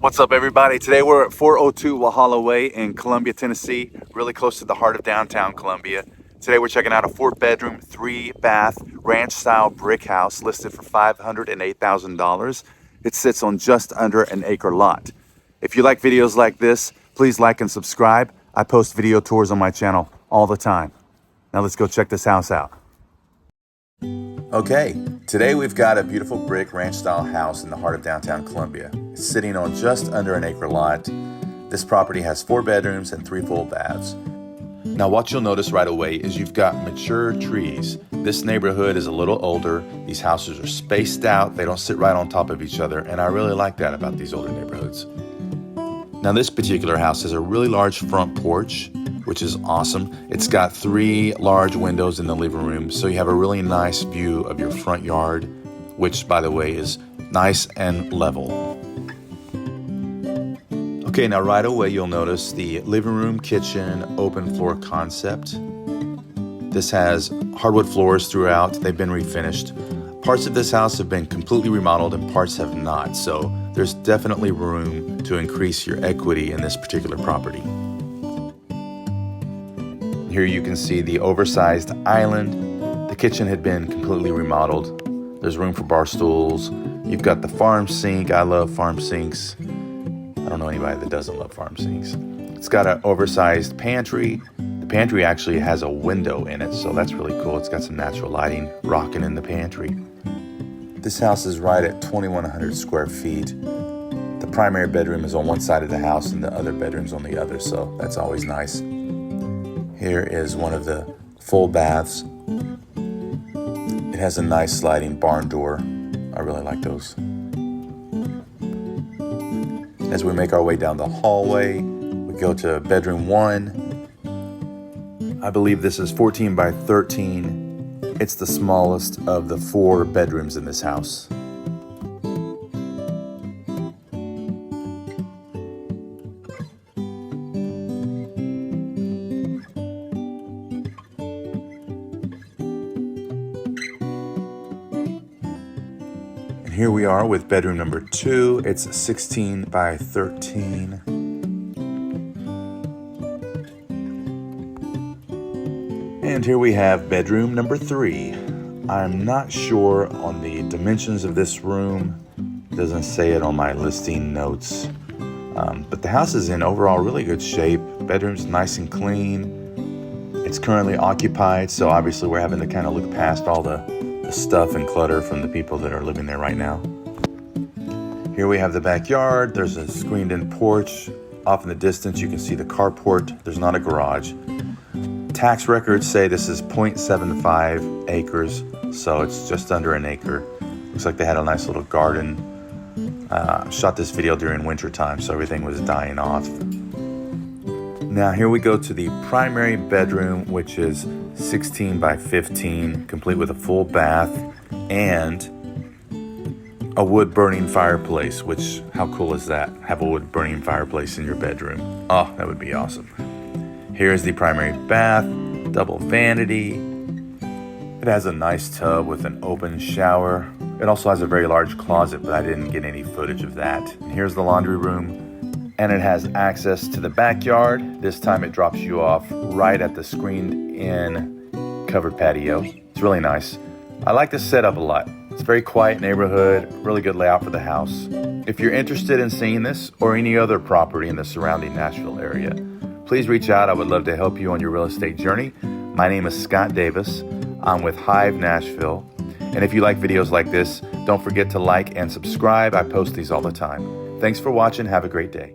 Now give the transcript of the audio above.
What's up, everybody? Today we're at 402 Walhalla Way in Columbia, Tennessee, really close to the heart of downtown Columbia. Today we're checking out a 4-bedroom, 3-bath, ranch-style brick house listed for $508,000. It sits on just under an acre lot. If you like videos like this, please like and subscribe. I post video tours on my channel all the time. Now let's go check this house out. Okay, today we've got a beautiful brick ranch-style house in the heart of downtown Columbia. It's sitting on just under an acre lot. This property has 4 bedrooms and 3 full baths. Now what you'll notice right away is you've got mature trees. This neighborhood is a little older. These houses are spaced out. They don't sit right on top of each other, and I really like that about these older neighborhoods. Now this particular house has a really large front porch, which is awesome. It's got 3 large windows in the living room, so you have a really nice view of your front yard, which, by the way, is nice and level. Okay, now right away you'll notice the living room, kitchen, open floor concept. This has hardwood floors throughout. They've been refinished. Parts of this house have been completely remodeled and parts have not, so there's definitely room to increase your equity in this particular property. Here you can see the oversized island. The kitchen had been completely remodeled. There's room for bar stools. You've got the farm sink. I love farm sinks. I don't know anybody that doesn't love farm sinks. It's got an oversized pantry. The pantry actually has a window in it, so that's really cool. It's got some natural lighting rocking in the pantry. This house is right at 2,100 square feet. The primary bedroom is on one side of the house and the other bedroom's on the other, so that's always nice. Here is one of the full baths. It has a nice sliding barn door. I really like those. As we make our way down the hallway, we go to bedroom 1. I believe this is 14 by 13. It's the smallest of the 4 bedrooms in this house. Here we are with bedroom number 2. It's 16 by 13. And here we have bedroom number 3. I'm not sure on the dimensions of this room. It doesn't say it on my listing notes. But the house is in overall really good shape. Bedroom's nice and clean. It's currently occupied, so obviously we're having to kind of look past all the stuff and clutter from the people that are living there right now. Here we have the backyard. There's a screened-in porch. Off in the distance, you can see the carport. There's not a garage. Tax records say this is 0.75 acres, so it's just under an acre. Looks like they had a nice little garden. Shot this video during winter time, so everything was dying off. Now here we go to the primary bedroom, which is 16 by 15, complete with a full bath and a wood burning fireplace, which, how cool is that? Have a wood burning fireplace in your bedroom. Oh, that would be awesome. Here's the primary bath, double vanity. It has a nice tub with an open shower. It also has a very large closet, but I didn't get any footage of that. And here's the laundry room. And it has access to the backyard. This time it drops you off right at the screened-in covered patio. It's really nice. I like this setup a lot. It's a very quiet neighborhood, really good layout for the house. If you're interested in seeing this or any other property in the surrounding Nashville area, please reach out. I would love to help you on your real estate journey. My name is Scott Davis. I'm with Hive Nashville. And if you like videos like this, don't forget to like and subscribe. I post these all the time. Thanks for watching. Have a great day.